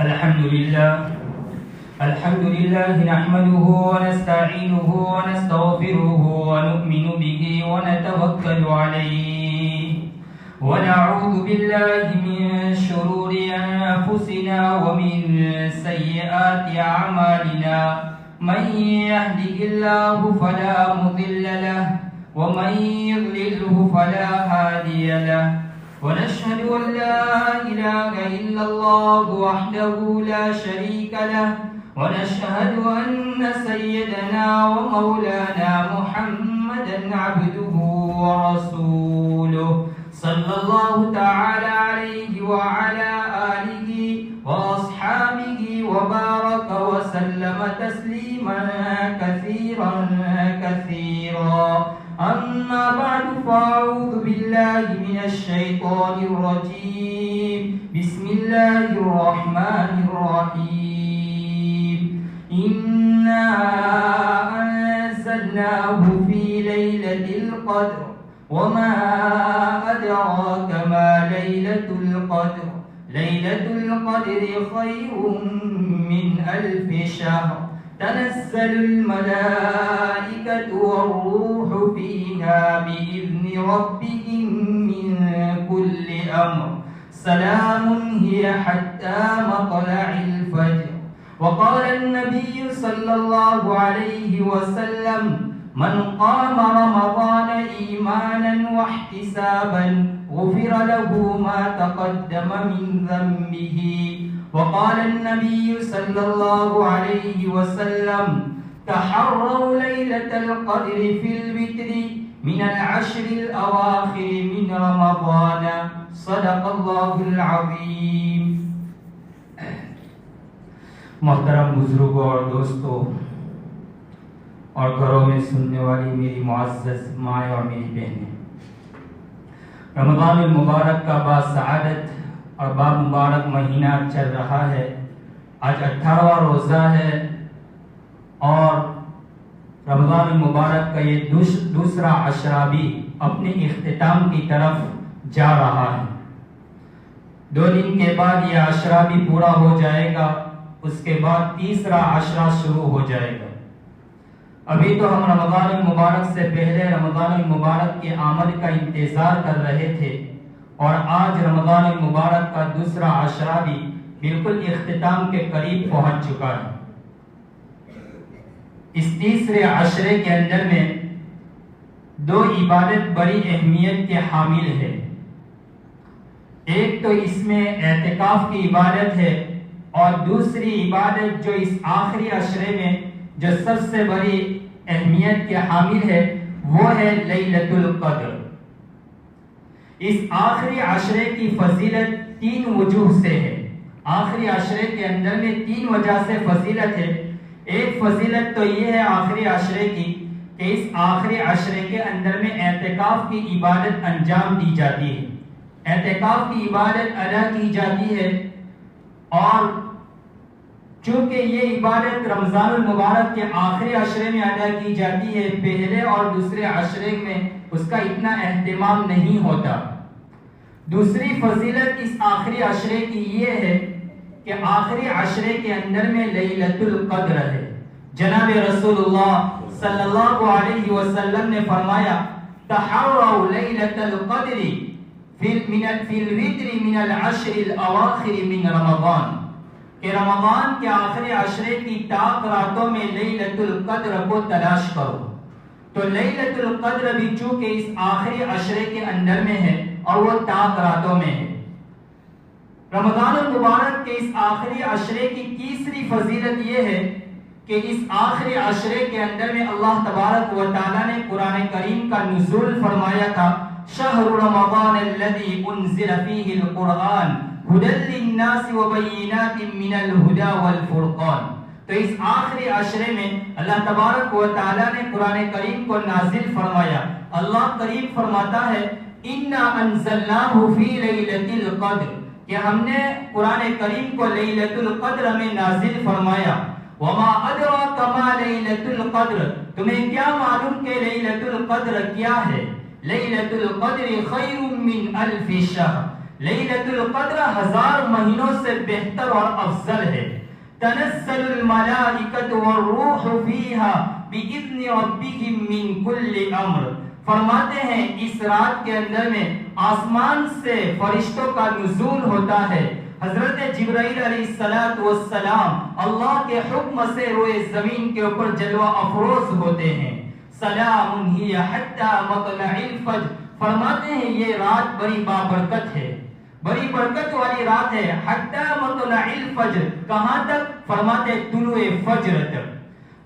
الحمد لله نحمده ونستعينه ونستغفره ونؤمن به ونتوكل عليه ونعوذ بالله من شرور أنفسنا ومن سيئات أعمالنا من يهده الله فلا مضل له ومن يضلله فلا هادي له ونشهد أن لا إله إلا الله وحده لا شريك له ونشهد أن سيدنا ومولانا محمدا عبده ورسوله صلى الله تعالى عليه وعلى آله وأصحابه وبارك وسلم تسليما كثيرا كثيرا أما بعد فأعوذ بالله من الشيطان الرجيم بسم الله الرحمن الرحيم إنا أنزلناه في ليلة القدر وما أدراك ما ليلة القدر ليلة القدر خير من 1000 شهر تنزل الملائكة والروح فيها بإذن ربهم من كل أمر سلام هي حتى مطلع الفجر وقال النبي صلى الله عليه وسلم من قام رمضان إيمانا واحتسابا غفر له ما تقدم من ذنبه وقال النبي صلى الله عليه وسلم تحروا ليلة القدر في الوتر من 10 الأواخر من رمضان صدق الله العظيم. محترم بزرگوں اور دوستوں اور گھروں میں سننے والی میری معزز مائیں اور میری بہنیں، رمضان المبارک کا باسعادت اور بامبارک مہینہ چل رہا ہے. آج 18واں روزہ ہے اور رمضان المبارک کا یہ دوسرا عشرہ بھی اپنے اختتام کی طرف جا رہا ہے. 2 دن کے بعد یہ عشرہ بھی پورا ہو جائے گا، اس کے بعد تیسرا عشرہ شروع ہو جائے گا. ابھی تو ہم رمضان المبارک سے پہلے رمضان المبارک کے آمد کا انتظار کر رہے تھے اور آج رمضان المبارک کا دوسرا عشرہ بھی بالکل اختتام کے قریب پہنچ چکا ہے. اس تیسرے عشرے کے اندر میں 2 عبادت بڑی اہمیت کے حامل ہے. ایک تو اس میں اعتکاف کی عبادت ہے اور دوسری عبادت جو اس آخری عشرے میں جو سب سے بڑی اہمیت کے حامل ہے وہ ہے لیلۃ القدر. اس آخری عشرے کی فضیلت 3 وجوہ سے ہے. آخری عشرے کے اندر میں 3 وجہ سے فضیلت ہے. ایک فضیلت تو یہ ہے آخری عشرے کی کہ اس آخری عشرے کے اندر میں اعتکاف کی عبادت انجام دی جاتی ہے. اعتکاف کی عبادت ادا کی جاتی ہے اور چونکہ یہ عبادت رمضان المبارک کے آخری عشرے میں ادا کی جاتی ہے، پہلے اور دوسرے عشرے میں اس کا اتنا اہتمام نہیں ہوتا. دوسری فضیلت اس آخری عشرے کی یہ ہے کہ آخری عشرے کے اندر میں لیلۃ القدر ہے. جناب رسول اللہ صلی اللہ علیہ وسلم نے فرمایا تحروا لیلۃ القدر فی الوتر من 10 الاواخر من رمضان، کہ رمضان کے آخری عشرے کی طاق راتوں میں لیلۃ القدر کو تلاش کرو. تو لیلۃ القدر بھی چونکہ اس آخری عشرے کے اندر میں ہے اور وہ طاق راتوں میں ہے. رمضان المبارک کے اس آخری عشرے کی تیسری فضیلت یہ ہے کہ اس آخری عشرے کے اندر میں اللہ تبارک و تعالی نے قرآن کریم کا نزول فرمایا تھا. شہر رمضان الذی انزل فیہ القرآن ہدی للناس وبینات من الہدی والفرقان. تو اس آخری عشرے میں اللہ تبارک و تعالی نے قرآن کریم کو نازل فرمایا. اللہ کریم فرماتا ہے انا انزلناہ فی لیلۃ القدر، کہ ہم نے قرآن کریم کو لیلۃ القدر میں نازل فرمایا. وما ادراک ما لیلۃ القدر، تمہیں کیا معلوم کہ لیلۃ القدر کیا ہے؟ لیلۃ القدر خیر من 1000 شہر، لیلۃ القدر 1000 مہینوں سے بہتر اور افضل ہے. تنزل الملائکۃ والروح فیہا بإذن ربہم من کل امر. فرماتے ہیں اس رات کے اندر میں آسمان سے فرشتوں کا نزول ہوتا ہے. حضرت جبرائیل علیہ السلام اللہ کے حکم سے روئے زمین کے اوپر جلوہ افروز ہوتے ہیں. سلام ہی حتی مطلع الفجر. فرماتے ہیں یہ رات بڑی بابرکت ہے، بڑی برکت والی رات ہے. حتی مطلع الفجر کہاں تک؟ فرماتے طلوع فجر تک.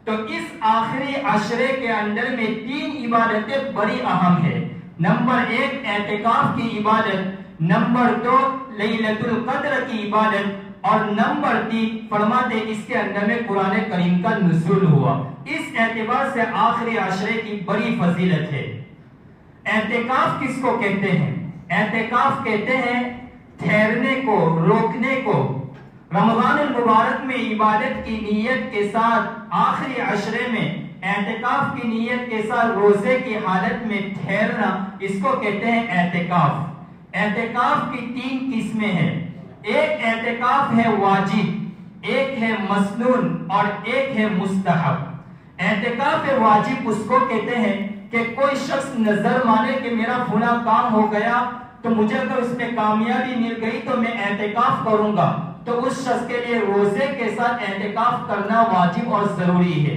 تو اس آخری عشرے کے اندر میں 3 عبادتیں بڑی اہم ہے. نمبر 1 اعتکاف کی عبادت، نمبر 2 لیلۃ القدر کی عبادت، اور نمبر 3 فرماتے اس کے اندر میں قرآن کریم کا نزول ہوا. اس اعتبار سے آخری عشرے کی بڑی فضیلت ہے. اعتکاف کس کو کہتے ہیں؟ اعتکاف کہتے ہیں ٹھہرنے کو، روکنے کو. رمضان المبارک میں عبادت کی نیت کے ساتھ آخری عشرے میں اعتکاف کی نیت کے ساتھ روزے کی حالت میں ٹھہرنا، اس کو کہتے ہیں اعتکاف. اعتکاف کی 3 قسمیں ہیں. ایک اعتکاف ہے واجب، ایک ہے مسنون اور ایک ہے مستحب. اعتکاف واجب اس کو کہتے ہیں کہ کوئی شخص نظر مانے کہ میرا فلاں کام ہو گیا تو مجھے اگر اس میں کامیابی مل گئی تو میں اعتکاف کروں گا، تو اس شخص کے لیے روزے کے ساتھ اعتکاف کرنا واجب اور ضروری ہے.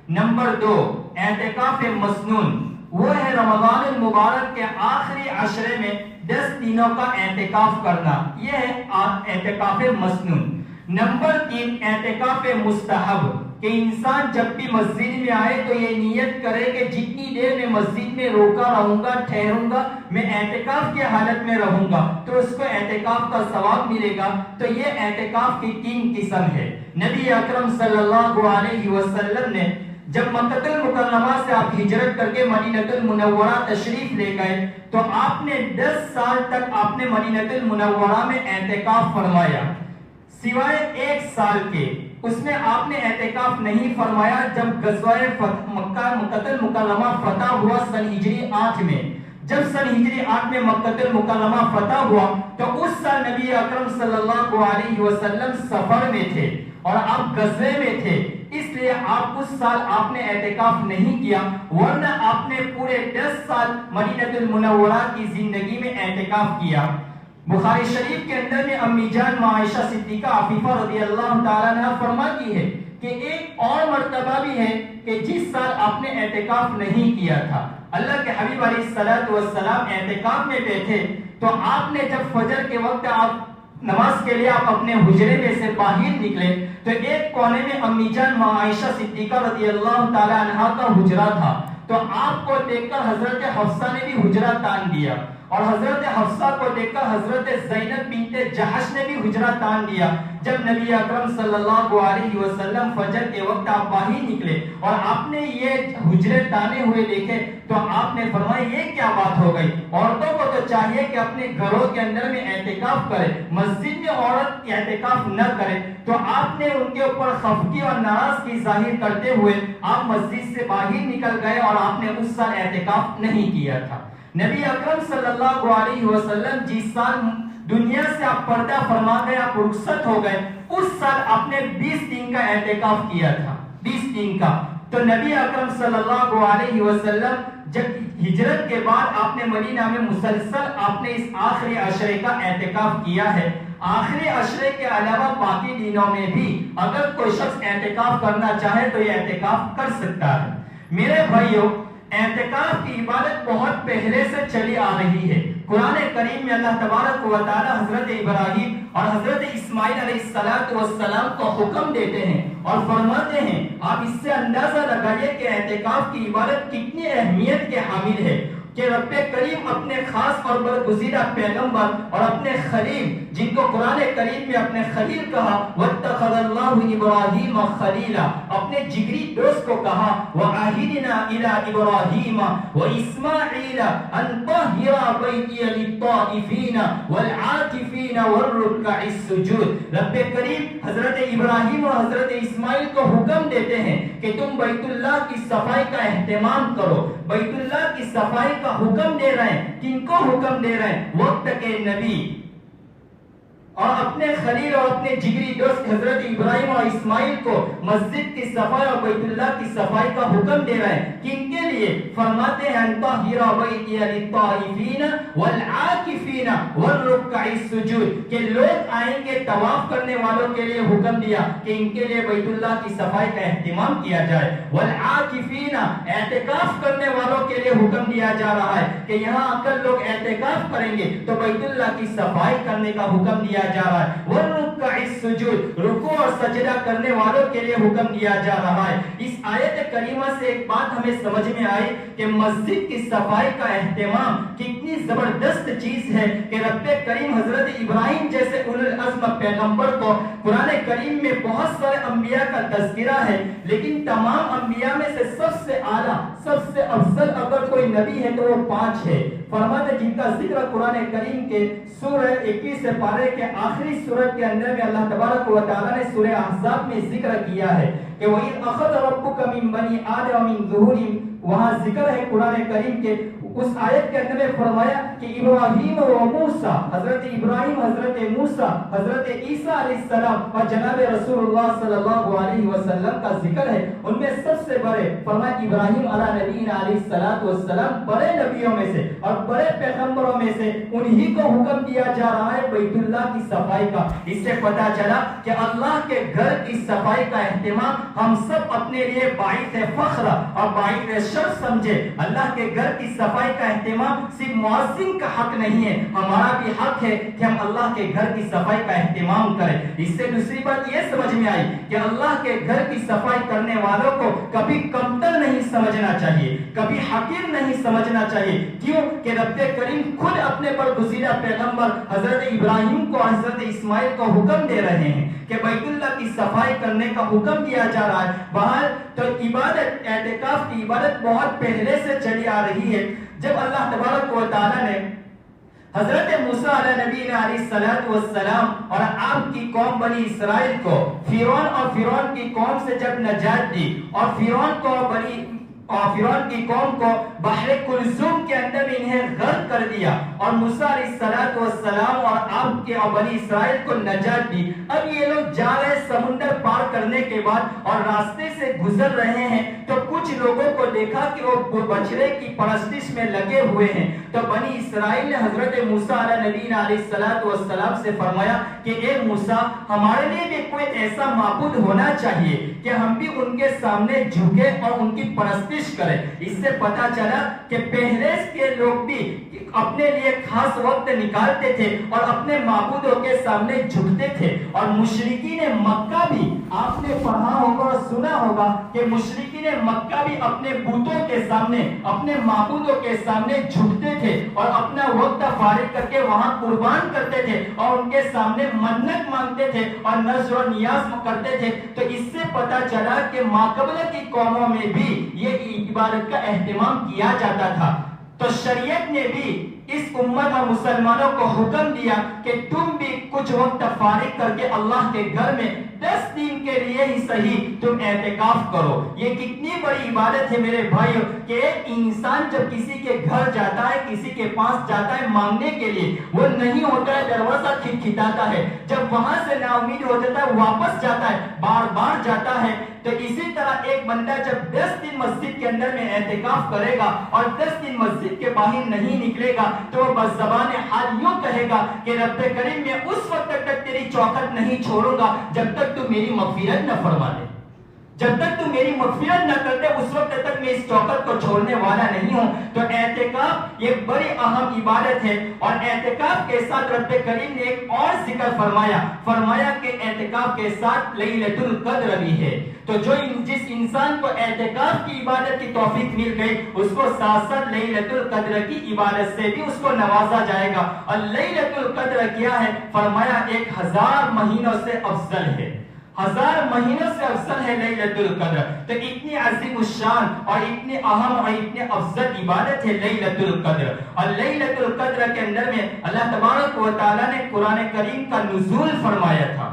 نمبر 2 اعتکاف مسنون، وہ ہے رمضان المبارک کے آخری عشرے میں 10 دنوں کا اعتکاف کرنا، یہ ہے اعتکاف مسنون. نمبر 3 اعتکاف مستحب، کہ انسان جب بھی مسجد میں آئے تو یہ نیت کرے کہ جتنی دیر میں مسجد میں روکا رہوں گا، ٹھہروں گا، میں اعتکاف کی حالت میں رہوں گا تو اس کو اعتکاف کا ثواب ملے گا. تو یہ اعتکاف کی 3 قسم ہے. نبی اکرم صلی اللہ علیہ وسلم نے جب مکہ المکرمہ سے آپ ہجرت کر کے مدینہ المنورہ تشریف لے گئے تو آپ نے 10 سال تک آپ نے مدینہ المنورہ میں اعتکاف فرمایا، سوائے 1 سال کے اس میں آپ نے اعتکاف نہیں فرمایا. جب غزوہ مکہ المکرمہ فتح ہوا سن ہجری 8 میں، جب سن ہجری 8 میں مکہ المکرمہ فتح ہوا تو اس سال نبی اکرم صلی اللہ علیہ وسلم سفر میں تھے اور آپ غزوے میں تھے، اس لیے آپ اس سال آپ نے اعتکاف نہیں کیا، ورنہ آپ نے پورے 10 سال مدینہ المنورہ کی زندگی میں اعتکاف کیا. بخاری شریف کے اندر میں امی جان عائشہ صدیقہ عفیفہ رضی اللہ تعالیٰ عنہ فرماتی ہے کہ ایک اور مرتبہ بھی ہے کہ جس سال آپ نے اعتکاف نہیں کیا تھا. اللہ کے حبیب علیہ السلام اعتکاف میں بیٹھے تو آپ نے جب فجر کے وقت آپ نماز کے لیے آپ اپنے حجرے میں سے باہر نکلے تو ایک کونے میں امی جان عائشہ صدیقہ رضی اللہ تعالیٰ عنہ کا حجرہ تھا. تو آپ کو دیکھ کر حضرت حفصہ نے بھی حجرہ تان دیا، اور حضرت حفصہ کو دیکھ کر حضرت زینب بنت جحش نے بھی حجرہ تان دیا. جب نبی اکرم صلی اللہ علیہ وسلم فجر کے وقت آپ باہر نکلے اور آپ نے یہ حجرے تانے ہوئے دیکھے تو آپ نے فرمایا یہ کیا بات ہو گئی؟ عورتوں کو تو چاہیے کہ اپنے گھروں کے اندر میں اعتکاف کرے، مسجد میں عورت اعتکاف نہ کرے. تو آپ نے ان کے اوپر خفگی اور ناراضگی ظاہر کرتے ہوئے آپ مسجد سے باہر نکل گئے اور آپ نے اس سال اعتکاف نہیں کیا تھا. نبی اکرم صلی اللہ علیہ وسلم جس سال دنیا سے آپ پردہ فرما گئے، آپ رخصت ہو گئے، اس سال آپ نے 20 دن کا اعتکاف کیا تھا، 20 دن کا. تو نبی اکرم صلی اللہ علیہ وسلم جب ہجرت کے بعد آپ نے مدینہ میں مسلسل آپ نے اس آخری عشرے کا اعتکاف کیا ہے. آخری عشرے کے علاوہ باقی دنوں میں بھی اگر کوئی شخص اعتکاف کرنا چاہے تو یہ اعتکاف کر سکتا ہے. میرے بھائیوں، اعتکاف کی عبادت بہت پہلے سے چلی آ رہی ہے. قرآن کریم میں اللہ تبارک و تعالی حضرت ابراہیم اور حضرت اسماعیل علیہ السلام کو حکم دیتے ہیں اور فرماتے ہیں، آپ اس سے اندازہ لگائیے کہ اعتکاف کی عبادت کتنی اہمیت کے حامل ہے کہ رب کریم اپنے خاص اور برگزیدہ پیغمبر اور اپنے خلیل، جن کو قرآن کریم میں اپنے خلیل کہا، وَاتَّخَذَ اللَّهُ إِبْرَاهِيمَ خَلِيلًا، اپنے جگری دوست کو کہا، وَعَهِدْنَا إِلَىٰ إِبْرَاهِيمَ وَإِسْمَاعِيلَ أَن طَهِّرَ بَيْتِيَ لِلطَّائِفِينَ وَالْعَاكِفِينَ وَالرُّكَّعِ السُّجُودِ. رب کریم حضرت ابراہیم اور حضرت اسماعیل کو حکم دیتے ہیں کہ تم بیت اللہ کی صفائی کا اہتمام کرو. بیت اللہ کی صفائی کا حکم دے رہے ہیں. کن کو حکم دے رہے ہیں؟ وقت کے نبی اور اپنے خلیل اور اپنے جگری دوست حضرت ابراہیم اور اسماعیل کو مسجد کی صفائی اور بیت اللہ کی صفائی کا حکم دے رہے ہیں. کن کے لیے؟ فرماتے ہیں طاہرا بیتی للطائفین والعاکفین والرکع السجود، کہ لوگ آئیں گے طواف کرنے والوں کے لیے حکم دیا کہ ان کے لیے بیت اللہ کی صفائی کا اہتمام کیا جائے. والعاکفین، اعتکاف کرنے والوں کے لیے حکم دیا جا رہا ہے کہ یہاں آ کر لوگ اعتکاف کریں گے تو بیت اللہ کی صفائی کرنے کا حکم دیا جا رہا ہے. والرکع السجود، رکوع اور سجدہ کرنے والوں کے لیے حکم دیا جا رہا ہے. اس آیت کریمہ سے ایک بات ہمیں سمجھ میں آئی کہ مسجد کی صفائی کا اہتمام کتنی زبردست چیز ہے کہ رب کریم حضرت ابراہیم جیسے اولو العزم پیغمبر کو قرآن کریم میں بہت سارے انبیاء کا تذکرہ ہے، لیکن تمام انبیاء میں سے سب سے اعلیٰ، سب سے افضل اگر کوئی نبی ہے تو وہ 5 ہے. فرماتے جن کا ذکر قرآن کریم کے سورہ 21 پارے کے آخری سورت کے اندر میں اللہ تبارک و تعالیٰ نے سورہ احزاب میں ذکر کیا ہے کہ وَإِذْ أَخَذَ رَبُّكَ مِن بَنِي آدَمَ مِن ظُهُورِهِمْ، وہاں ذکر ہے قرآن کریم کے اس آیت کے اندر میں فرمایا کہ ابراہیم و موسیٰ، حضرت ابراہیم، حضرت موسیٰ، حضرت عیسیٰ علیہ السلام اور جناب رسول اللہ صلی اللہ علیہ وسلم کا ذکر ہے. ان میں سب سے بڑے فرمایا ابراہیم علیہ نبینا علیہ السلام بڑے نبیوں میں سے اور بڑے پیغمبروں میں سے انہی کو حکم دیا جا رہا ہے بیت اللہ کی صفائی کا. اس سے پتہ چلا کہ اللہ کے گھر کی صفائی کا اہتمام ہم سب اپنے لیے باعث فخر اور باعث شرف سمجھے. اللہ کے گھر کی صفائی کا اہتمام صرف مؤذن کا حق نہیں ہے، ہمارا بھی حق ہے کہ ہم اللہ کے گھر کی صفائی کا اہتمام کریں. اس سے دوسری بات یہ سمجھ میں آئی کہ اللہ کے گھر کی صفائی کرنے والوں کو کبھی کمتر نہیں سمجھنا چاہیے، کبھی حقیر نہیں سمجھنا چاہیے. کیوں کہ رب کریم خود اپنے برگزیدہ پیغمبر حضرت ابراہیم کو، حضرت اسماعیل کو حکم دے رہے ہیں کہ بیت اللہ کی صفائی کرنے کا حکم دیا جا رہا ہے. بہر تو عبادت، اعتکاف کی عبادت بہت پہلے سے چلی آ رہی ہے. جب اللہ تبارک و تعالیٰ نے حضرت موسیٰ علیہ نبی علیہ السلام اور آپ کی قوم بنی اسرائیل کو فرعون کی قوم سے جب نجات دی اور فرعون کی قوم کو بحر کلثوم کے اندر انہیں غرق کر دیا اور موسیٰ علیہ السلام اور آپ کے بنی اسرائیل کو نجات دی. اب یہ لوگ جا رہے سمندر پار کرنے کے بعد اور راستے سے گزر رہے ہیں تو کچھ لوگوں کو دیکھا کہ وہ بچڑے کی پرستش میں لگے ہوئے ہیں. تو بنی اسرائیل نے حضرت موسیٰ علیہ نبی علیہ السلام سے فرمایا کہ اے موسیٰ، ہمارے لیے بھی کوئی ایسا معبود ہونا چاہیے کہ ہم بھی ان کے سامنے جھکے اور ان کی پرستش کریں. اس سے پتہ چلا کہ پہلے کے لوگ بھی اپنے لیے خاص وقت نکالتے تھے اور اپنے معبودوں کے سامنے جھکتے تھے. اور مشرکین مکہ بھی، آپ نے پڑھا ہوگا اور سنا ہوگا کہ مشرکین مکہ بھی اپنے بتوں کے سامنے، اپنے معبودوں کے سامنے جھکتے تھے اور اپنا وقت فارغ کر کے وہاں قربان کرتے تھے اور ان کے سامنے منت مانگتے تھے اور نذر و نیاز کرتے تھے. تو اس سے پتہ چلا کہ ماقبل کی قوموں میں بھی یہ عبادت کا اہتمام کیا جاتا تھا. تو شریعت نے بھی اس امت اور مسلمانوں کو حکم دیا کہ تم بھی کچھ وقت فارغ کر کے اللہ کے گھر میں 10 دن کے لیے ہی صحیح تم اعتکاف کرو. یہ کتنی بڑی عبادت ہے میرے بھائیو کہ ایک انسان جب کسی کے گھر جاتا ہے، کسی کے پاس جاتا ہے مانگنے کے لیے، وہ نہیں ہوتا ہے، دروازہ کھٹکھٹاتا ہے، جب وہاں سے نا امید ہو جاتا ہے واپس جاتا ہے، بار بار جاتا ہے. تو اسی طرح ایک بندہ جب 10 دن مسجد کے اندر میں اعتکاف کرے گا اور 10 دن مسجد کے باہر نہیں نکلے گا تو وہ بس زبان حال یوں کہے گا کہ رب کریم میں اس وقت تک تیری چوکھٹ نہیں چھوڑوں گا جب تک تو میری مغفرت نہ فرما دے. جب تک تو میری مغفرت نہ کرتے اس وقت تک میں اس چوکھٹ کو چھوڑنے والا نہیں ہوں. تو اعتکاف یہ بڑی اہم عبادت ہے اور اعتکاف کے ساتھ رب کریم نے ایک اور ذکر فرمایا کہ اعتکاف کے ساتھ لیلۃ القدر بھی ہے. تو جس انسان کو اعتکاف کی عبادت کی توفیق مل گئی اس کو ساتھ ساتھ لیلۃ القدر کی عبادت سے بھی اس کو نوازا جائے گا. اور لیلۃ القدر کیا ہے؟ فرمایا 1000 مہینوں سے افضل ہے، 1000 مہینوں سے افضل ہے لیلۃ القدر. تو اتنی عظیم الشان اور اتنی اہم اور اتنی افضل عبادت ہے لیلۃ القدر. اور لیلۃ القدر کے اندر میں اللہ تبارک و تعالیٰ نے قرآن کریم کا نزول فرمایا تھا.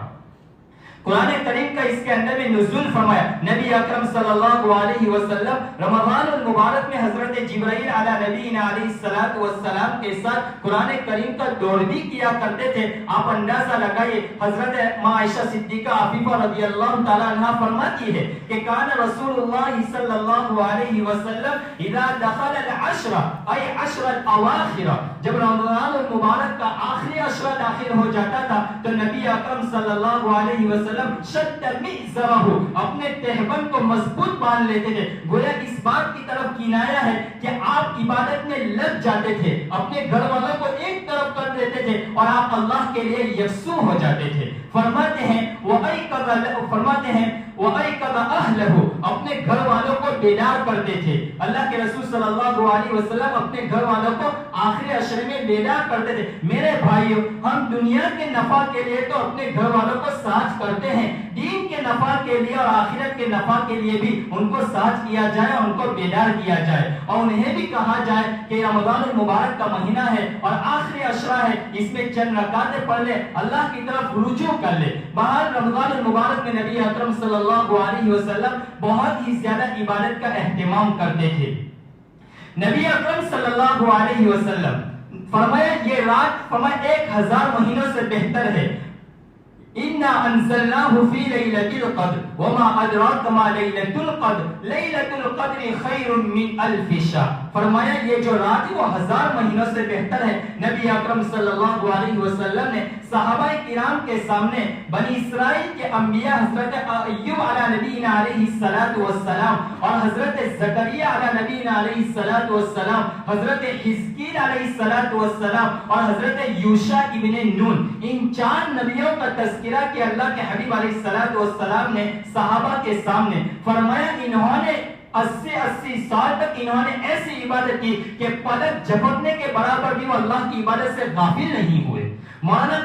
قرآن کریم کا اس کے اندر میں نزول فرمایا. نبی اکرم صلی اللہ علیہ وسلم رمضان المبارک میں حضرت جبرائیل علی نبینا علیہ الصلوۃ والسلام کے ساتھ قرآن کریم کا دور بھی کیا کرتے تھے. آپ اندازہ لگائیے, حضرت ماں عائشہ صدیقہ عفیفہ رضی اللہ تعالی عنہا فرماتی ہے کہ کان رسول اللہ صلی اللہ علیہ وسلم اذا دخل العشر ای عشر الاواخر, جب رمضان المبارک کا آخری عشرہ داخل ہو جاتا تھا تو نبی اکرم صلی اللہ علیہ وسلم شد مئزرہ, اپنے تہبند کو مضبوط باندھ لیتے تھے. گویا اس بات کی طرف کنایا ہے کہ آپ عبادت میں لگ جاتے تھے, اپنے گھر والوں کو ایک طرف کر دیتے تھے اور آپ اللہ کے لیے یکسو ہو جاتے تھے. فرماتے ہیں وَأَيْقَظَ أَهْلَهُ, اپنے گھر والوں کو بیدار کرتے تھے. اللہ کے رسول صلی اللہ علیہ وسلم اپنے گھر والوں کو آخری عشرے میں بیدار کرتے تھے. میرے بھائیو, ہم دنیا کے نفع کے لیے تو اپنے گھر والوں کو ساتھ کرتے ہیں, دین کے نفع کے لیے اور آخرت کے نفع کے لیے بھی ان کو ساتھ کیا جائے, ان کو بیدار کیا جائے اور انہیں بھی کہا جائے کہ رمضان المبارک کا مہینہ ہے اور آخری عشرہ ہے, اس میں چند رکعتیں پڑھ لے, اللہ کی طرف رجوع کر لے. بہر رمضان المبارک میں نبی اکرم صلی اللہ علیہ وسلم بہت ہی زیادہ عبادت کا اہتمام کرتے تھے. نبی اکرم صلی اللہ علیہ وسلم فرمایا یہ رات فرمایا 1000 مہینوں سے بہتر ہے. اِنَّا أَنزَلْنَاهُ فِي لَيْلَةِ الْقَدْرِ وَمَا أَدْرَاكَ مَا لَيْلَةُ الْقَدْرِ لَيْلَةُ الْقَدْرِ خَيْرٌ مِّنْ أَلْفِ شَهْرٍ. فرمایا یہ جو رات ہے وہ 1000 مہینوں سے بہتر ہے. نبی اکرم صلی اللہ علیہ وسلم نے صحابہ کرام کے سامنے بنی اسرائیل کے انبیاء حضرت ایوب علی نبینا علیہ الصلوۃ والسلام اور حضرت زکریا علی نبینا علیہ الصلوۃ والسلام, حضرت حزقیل علیہ الصلوۃ والسلام اور حضرت یوشع ابن نون, ان 4 نبیوں کا تذکرہ کیا اللہ کے حبیب علیہ الصلوۃ والسلام نے صحابہ کے سامنے. فرمایا انہوں نے 80 سال تک انہوں نے ایسی عبادت کی کہ پلک جھپکنے کے برابر بھی وہ اللہ کی عبادت سے غافل نہیں ہوئے. مولانا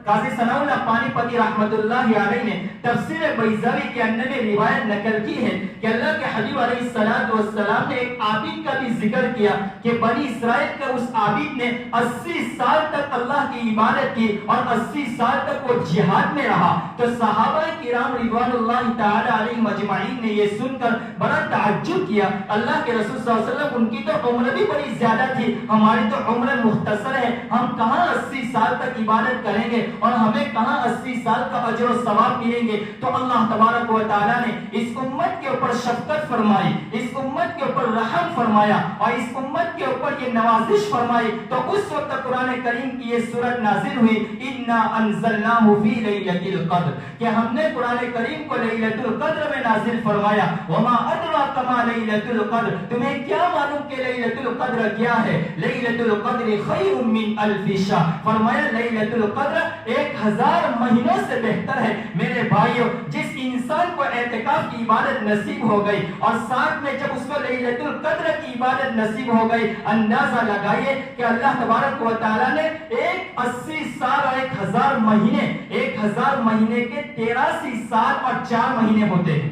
قاضی ثناء اللہ پانی پتی رحمت اللہ علیہ نے تفسیر بیضاوی کے اندر میں روایت نقل کی ہے کہ اللہ کے حبیب علیہ الصلوۃ والسلام نے ایک عابد کا بھی ذکر کیا کہ بنی اسرائیل کے اس عابد نے 80 سال تک اللہ کی عبادت کی اور 80 سال تک وہ جہاد میں رہا. تو صحابہ کرام رضوان اللہ تعالی علیہم اجمعین نے یہ سن کر بڑا تعجب کیا. اللہ کے رسول صلی اللہ علیہ وسلم, ان کی تو عمر بھی بڑی زیادہ تھی, ہماری تو عمر مختصر ہے, ہم کہاں 80 سال تک عبادت کریں گے اور ہمیں کہاں 80 سال کا اجر و ثواب ملیں گے. تو اللہ تبارک و تعالی نے اس امت کے اوپر شفقت فرمائی, اس امت کے اوپر رحم فرمایا اور اس امت کے اوپر یہ نوازش فرمائی. تو اس وقت قرآن کریم کی یہ سورت نازل ہوئی, انا انزلناہ فی لیلۃ القدر, کہ ہم نے قرآن کریم کو لیلۃ القدر میں نازل فرمایا. وما ادراک ما لیلۃ القدر, تمہیں کیا معلوم کہ لیلۃ القدر کیا ہے؟ لیلۃ القدر خیر من الف شہر. فرمایا لیلۃ القدر 1000 مہینوں سے بہتر ہے. میرے بھائیو, جس انسان کو اعتکاف کی عبادت نصیب ہو گئی اور ساتھ میں جب اس کو لیلۃ القدر کی عبادت نصیب ہو گئی, اندازہ لگائیے کہ اللہ تبارک و تعالی نے 80 سال اور 1000 مہینے, 1000 مہینے کے 83 سال اور 4 مہینے ہوتے ہیں.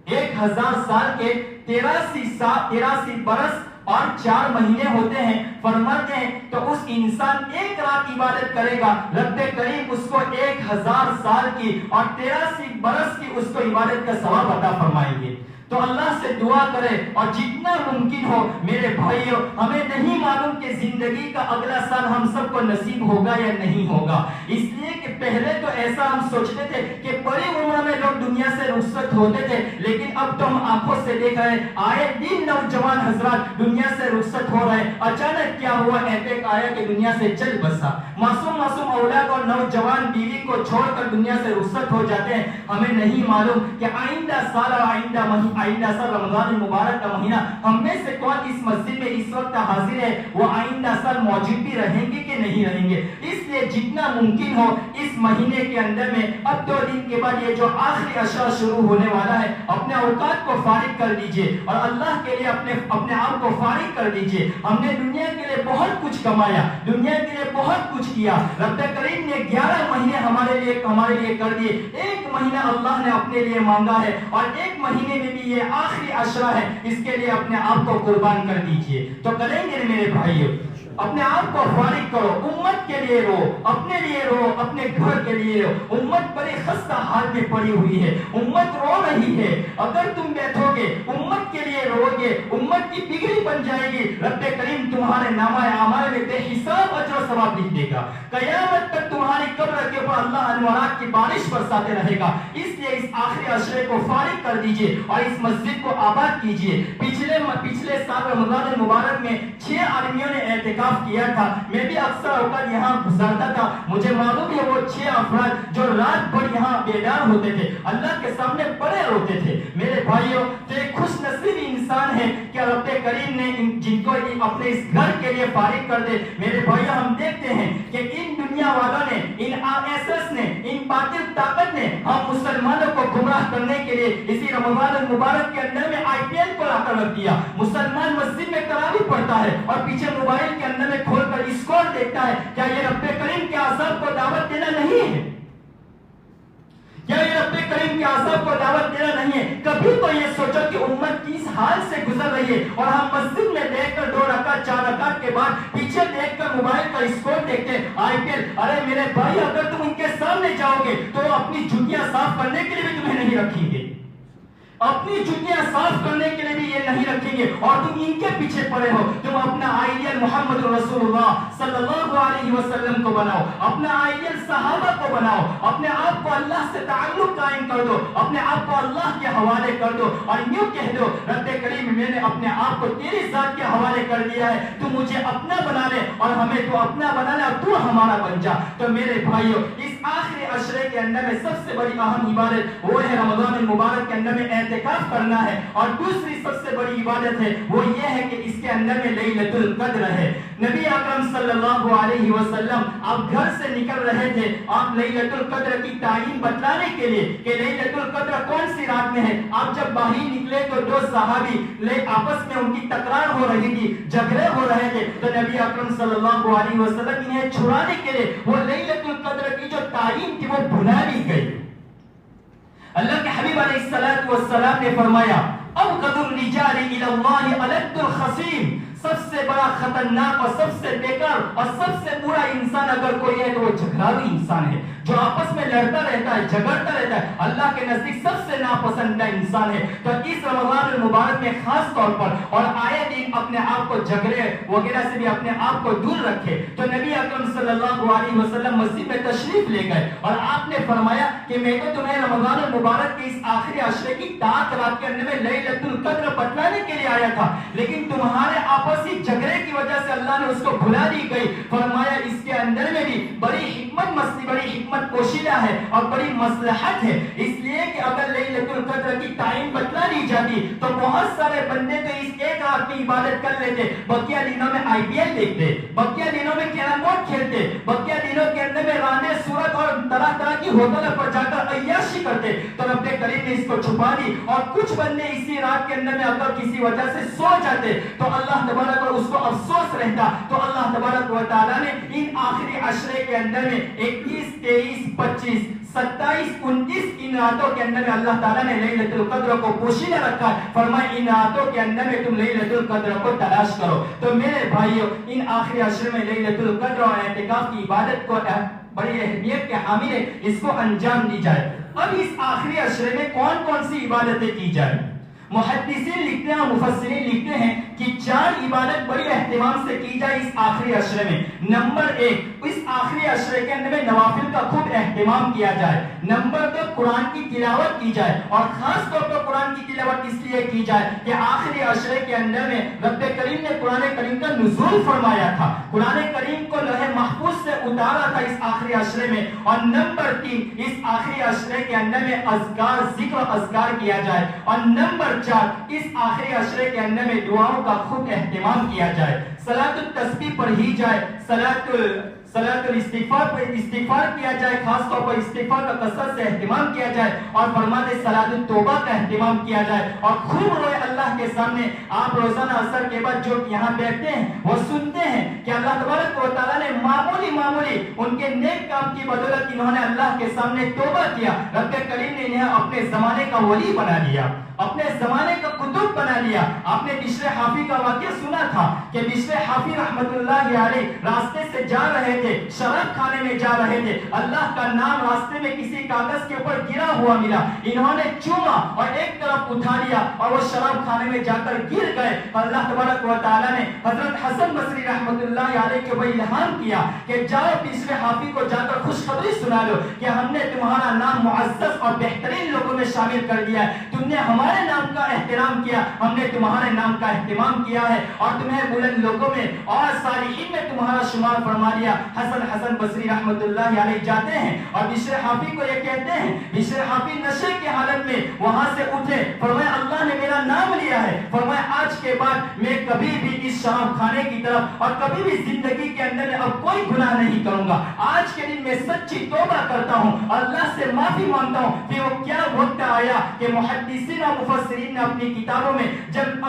1000 سال کے 83 برس اور 4 مہینے ہوتے ہیں. فرماتے ہیں تو اس انسان ایک رات عبادت کرے گا, رب کریم اس کو 1000 سال کی اور 83 برس کی اس کو عبادت کا ثواب عطا فرمائیں گے. تو اللہ سے دعا کرے اور جتنا ممکن ہو میرے بھائیوں, ہمیں نہیں معلوم کہ زندگی کا اگلا سال ہم سب کو نصیب ہوگا یا نہیں ہوگا. اس لیے کہ پہلے تو ایسا ہم سوچتے تھے کہ بڑی عمر میں لوگ دنیا سے رخصت ہوتے تھے, لیکن اب تو ہم آنکھوں سے دیکھ رہے ہیں آئے دن نوجوان حضرات دنیا سے رخصت ہو رہے. اچانک کیا ہوا, اٹیک آیا کہ دنیا سے چل بسا. معصوم اولاد اور نوجوان بیوی کو چھوڑ کر دنیا سے رخصت ہو جاتے ہیں. ہمیں نہیں معلوم کہ آئندہ سال اور آئندہ سال رمضان المبارک کا مہینہ ہم میں سے کون اس مسجد میں اس وقت حاضر ہے, وہ آئندہ سال موجود بھی رہیں گے کہ نہیں رہیں گے. اس لیے جتنا ممکن ہو اس مہینے کے اندر میں اب 2 دن کے بعد یہ جو آخری عشرہ شروع ہونے والا ہے, اپنے اوقات کو فارغ کر دیجئے اور اللہ کے لیے اپنے آپ کو فارغ کر دیجئے. ہم نے دنیا کے لیے بہت کچھ کمایا, دنیا کے لیے بہت کچھ کیا. رب کریم نے 11 مہینے ہمارے لیے کر دیے. 1 مہینہ اللہ نے اپنے لیے مانگا ہے اور 1 مہینے میں بھی یہ آخری عشرہ ہے, اس کے لیے اپنے آپ کو قربان کر دیجئے. تو کریں گے میرے بھائیوں. اپنے آپ کو فارغ کرو، امت کے لیے رو، اپنے لیے رو، اپنے گھر کے لیے رو۔ امت بڑے خستہ حال میں پڑی ہوئی ہے، امت رو رہی ہے۔ اگر تم بیٹھو گے امت کے لیے رو گے، امت کی بگڑی بن جائے گی، رب کریم تمہارے نامہ اعمال میں بے حساب اجر و ثواب لکھ دے گا۔ قیامت تک تمہاری قبر کے اوپر اللہ انوارات کی بارش برساتے رہے گا۔ اس لیے اس آخری عشرے کو فارغ کر دیجئے اور اس مسجد کو آباد کیجئے۔ پچھلے سال رمضان المبارک میں 6 آدمیوں نے اعتکاف کیا تھا، میں بھی اکثر اوقات یہاں گزرتا تھا، مجھے معلوم ہے وہ 6 افراد جو رات بھر یہاں بیدار ہوتے تھے، اللہ کے سامنے بڑے روتے تھے۔ میرے بھائیوں، تو ایک خوش نصیب انسان ہے کہ رب کریم نے جن کو اپنے اس گھر کے لیے فارغ کر دے۔ میرے بھائیوں، ہم دیکھتے ہیں کہ ان دنیا والوں نے، ان RSS نے، ان باطل طاقت نے ہم مسلمانوں کو گمراہ کرنے کے لیے اسی رمضان المبارک کے اندر میں IPL کو لا کر رکھ دیا۔ مسلمان مسجد میں تراویح پڑھتا ہے اور پیچھے موبائل کے اندر میں کھول کر اسکور دیکھتا ہے۔ کیا یہ رب کریم کے عذاب کو دعوت دینا نہیں ہے؟ کیا یہ رب کریم کے عذاب کو دعوت دینا نہیں ہے؟ کبھی تو یہ سوچو کہ امت کس حال سے گزر رہی ہے اور ہم مسجد میں دیکھ کر 2 رکعت 4 رکعت کے بعد پیچھے دیکھ کر موبائل کا اسکور دیکھتے ہیں، IPL۔ ارے میرے بھائی، اگر تم ان کے سامنے جاؤ گے تو اپنی جوتیاں صاف کرنے کے لیے بھی تمہیں نہیں رکھیں گے، اپنی جوتیاں صاف کرنے کے لیے بھی یہ نہیں رکھیں گے، اور تم ان کے پیچھے پڑے ہو۔ تم اپنا آئیڈیل محمد رسول اللہ صلی اللہ علیہ وسلم کو بناؤ، اپنا آئیڈیل صحابہ کو بناؤ، اپنے آپ کو اللہ سے تعلق قائم کر دو، اپنے آپ کو اللہ کے حوالے کر دو اور یوں کہہ دو، رب کریم میں نے اپنے آپ کو تیری ذات کے حوالے کر دیا ہے، تو مجھے اپنا بنا لے اور ہمیں تو اپنا بنا لے اور تو ہمارا بن جا۔ تو میرے بھائیوں، اس آخری عشرے کے اندر میں سب سے بڑی اہم عبادت وہ ہے رمضان المبارک کے اندر میں اعتکاف کرنا ہے، اور دوسری سب سے بڑی عبادت ہے وہ یہ ہے کہ اس کے اندر میں لیلۃ القدر ہے۔ نبی اکرم صلی اللہ علیہ وسلم آپ گھر سے نکل رہے تھے، آپ لیلۃ القدر کی تعین بتلانے کے لیے کہ لیلۃ القدر کون سی رات میں ہے، آپ جب باہر نکلے تو 2 صحابی آپس میں ان کی تکرار ہو رہی تھی، جھگڑے ہو رہے تھے، تو نبی اکرم صلی اللہ علیہ وسلم انہیں چھڑانے کے لیے وہ لیلۃ القدر کی جو تعین تھی وہ بھلا دی گئی۔ اللہ کے حبیب علیہ السلام نے فرمایا، ابغض الرجال الی اللہ الد الخصیم، سب سے بڑا خطرناک اور سب سے بیکار اور سب سے برا انسان اگر کوئی ہے تو وہ جھگڑالو انسان ہے، جو آپس میں لڑتا رہتا ہے، جھگڑتا رہتا ہے، اللہ کے نزدیک سب سے ناپسندیدہ انسان ہے۔ تو اس رمضان المبارک میں خاص طور پر اور آئے دن اپنے آپ کو جھگڑے وغیرہ سے بھی اپنے آپ کو دور رکھے۔ تو نبی اکرم صلی اللہ علیہ وسلم مسجد میں تشریف لے گئے اور آپ نے فرمایا کہ میں تو تمہیں رمضان المبارک کے اس آخری عشرے کی رات کے اندر میں لیلۃ القدر بتلانے کے لیے آیا تھا، لیکن تمہارے آپسی جھگڑے کی وجہ سے اللہ نے اس کو بھلا دی گئی۔ فرمایا اس کے اندر میں بھی بڑی حکمت مستی، بڑی حکمت پوشیدہ ہے اور بڑی مصلحت ہے، اس لیے کہ اگر لیلۃ القدر کی تعین بتلا دی جاتی تو بہت سارے بندے تو اس ایک رات کی عبادت کر لیتے، بقیہ دنوں میں IPL دیکھتے، بقیہ دنوں میں کیرم بورڈ کھیلتے، بقیہ دنوں کے اندر میں رانے سورت اور طرح طرح کی ہوٹلوں پر جا کر عیاشی کرتے۔ تو رب کریم نے اس کو چھپا دی، اور کچھ بندے اسی رات کے اندر میں اگر کسی وجہ سے سو جاتے تو اللہ تبارک و اس کو افسوس رہتا، تو اللہ تبارک و تعالیٰ نے ان آخری عشرے کے اندر میں 21 23 25 27 29 ان راتوں کے اندر میں اللہ تعالیٰ نے لیلۃ القدر کو پوشیدہ رکھا ہے۔ فرمایا ان راتوں کے اندر میں تم لیلۃ القدر کو تلاش کرو۔ تو میرے بھائیوں، ان آخری عشرے میں لیلۃ القدر اور اعتکاف کی عبادت کو بڑی اہمیت کے حامل ہے، اس کو انجام دی جائے۔ اب اس آخری عشرے میں کون کون سی عبادتیں کی جائیں؟ محدثین لکھتے ہیں اور مفسرین لکھتے ہیں کہ 4 عبادت بڑی اہتمام سے کی جائے اس آخری عشرے میں۔ نمبر 1، اس آخری عشرے کے اندر میں نوافل کا خوب اہتمام کیا جائے۔ نمبر 2، قرآن کی تلاوت کی جائے، اور خاص طور پر قرآن کی تلاوت اس لیے کی جائے کہ آخری عشرے کے اندر میں رب کریم نے قرآن کریم کا نزول فرمایا تھا، قرآن کریم کو لوح محفوظ سے اتارا تھا اس آخری عشرے میں۔ اور نمبر 3، اس آخری عشرے کے اندر میں اذکار، ذکر و اذکار کیا جائے۔ اور نمبر 4، اس آخری عشرے کے اندر میں دعاؤں کا خوب اہتمام کیا جائے، صلاۃ التسبیح پڑھی جائے، صلاۃ الاستغفار کیا جائے، خاص طور پر استغفار کا کثرت سے اہتمام کیا جائے، اور فرماتے صلاۃ التوبہ کا اہتمام کیا جائے، اور خوب روئے اللہ کے سامنے۔ آپ روزانہ عصر کے بعد جو یہاں بیٹھتے ہیں وہ سنتے ہیں کہ اللہ تبارک و تعالیٰ نے معمولی ان کے نیک کام کی بدولت انہوں نے اللہ کے سامنے توبہ کیا، رب کریم نے انہیں اپنے زمانے کا ولی بنا لیا، اپنے زمانے کا قطب بنا لیا۔ آپ نے بشر حافی کا واقعہ سنا تھا کہ بشر حافی رحمت اللہ علیہ راستے سے جا رہے تھے، شراب کھانے میں جا رہے تھے، اللہ کا نام راستے میں کسی کاغذ کے اوپر گرا ہوا ملا، انہوں نے چوما اور ایک طرف اٹھا لیا اور وہ شراب کھانے میں جا کر گر گئے۔ اللہ تبارک و تعالیٰ نے حضرت حسن بصری رحمت اللہ علیہ کے اوپر الہام کیا کہ جاؤ بشر حافی کو جا کر خوشخبری سنا لو کہ ہم نے تمہارا نام معزز اور بہترین لوگوں میں شامل کر دیا ہے، تم نے ہمارے نام کا احترام کیا، ہم نے تمہارے نام کا اہتمام کیا ہے، اور تمہیں بلند لوگوں میں اور صالحین میں تمہارا شمار فرما لیا۔ حسن بصری رحمت اللہ علیہ جاتے ہیں اور بشر حافی کو یہ کہتے ہیں، بشر حافی نشے کی حالت میں وہاں سے اٹھے، فرمایا اللہ نے میرا نام لیا ہے، فرمایا آج کے بعد میں کبھی بھی اس شراب کھانے کی طرف اور کبھی بھی زندگی کے اندر اب کوئی گناہ نہیں کروں گا، آج کے دن میں سچی توبہ کرتا ہوں، اللہ سے معافی مانگتا ہوں۔ پھر وہ کیا وقت آیا کہ محدثین اور مفسرین نے اپنی کتابوں میں جب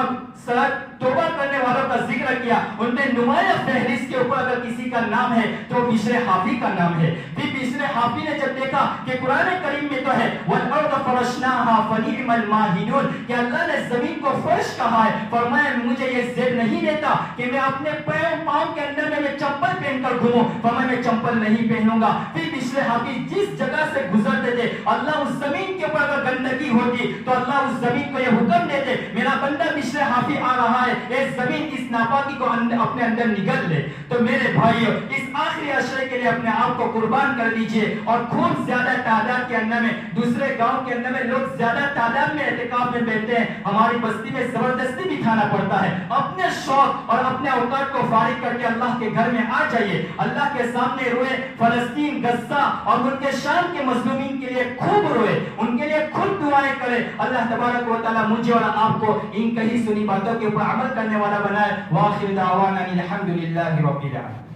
توبہ کرنے والوں کا ذکر کیا، ان میں نمایاں فہرست کے اوپر اگر کسی کا نام ہے تو بشر حافی کا نام ہے۔ پھر بشر حافی نے جب دیکھا کہ قرآن کریم میں تو ہے وَالْأَرْضَ فَرَشْنَاهَا فَنِعْمَ الْمَاهِدُونَ کہ اللہ نے زمین کو فرش کہا ہے، فرمایا مجھے یہ زیب نہیں دیتا کہ میں اپنے پاؤں کے اندر میں چپل پہن کر گھوموں، فرمایا میں چپل نہیں پہنوں گا۔ پھر بشر حافی جس جگہ سے گزرتے تھے اللہ اس زمین کے اوپر اگر گندگی ہوتی تو اللہ اس زمین کو یہ حکم دیتے میرا بندہ بشر حافی آ رہا ہے، اے زمین اس ناپاکی کو اپنے اندر نگل لے۔ تو میرے بھائیو اس آخری عشرے کے لیے اپنے آپ کو قربان کر دیجئے، اور خوب زیادہ تعداد کے اندر میں دوسرے گاؤں کے اندر میں لوگ زیادہ تعداد میں اعتکاف میں بیٹھتے ہیں، ہماری بستی میں زبردستی بٹھانا پڑتا ہے۔ اپنے شوق اور اپنے اوقات کو فارغ کر کے اللہ کے گھر میں آ جائیے، اللہ کے سامنے روئے، فلسطین، غزہ اور ان کے شام کے مظلومین کے لیے خوب روئے، ان کے لیے خود دعائیں کرے۔ اللہ تبارک و تعالیٰ مجھے اور آپ کو ان کہی سنی باتوں کے اوپر عمل کرنے والا بنائے۔ وآخر دعوانا الحمد للہ رب العالمین۔